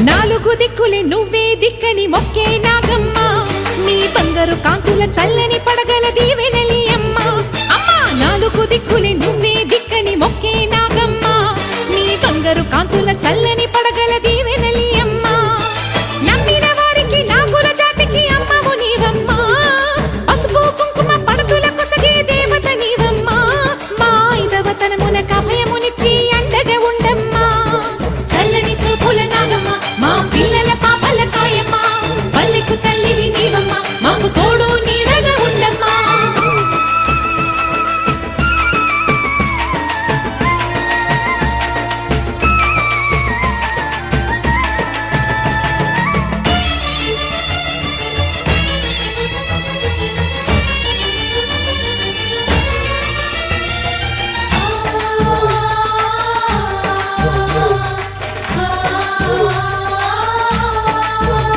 నాలుగు దిక్కులే నువ్వే దిక్కని మొక్కే నాగమ్మ నీ బంగారు కాంతుల చల్లని పడగల దీవెనలి అమ్మ అమ్మా నాలుగు దిక్కులే నువ్వే దిక్కని మొక్కే నాగమ్మ నీ బంగారు కాంతుల చల్లని పడగల దీవెనలి అమ్మ నమ్మిన వారికి నాగుల జాతికి అమ్మవు నీవమ్మ పసుపు కుంకుమ పడతుల కొసగే దేవత నీవమ్మ మా ఐదవతనమునకు అభయమునిచ్చి అండగా ఉండమ్మా చల్లని చూపుల నాగమ్మ మా పిల్ల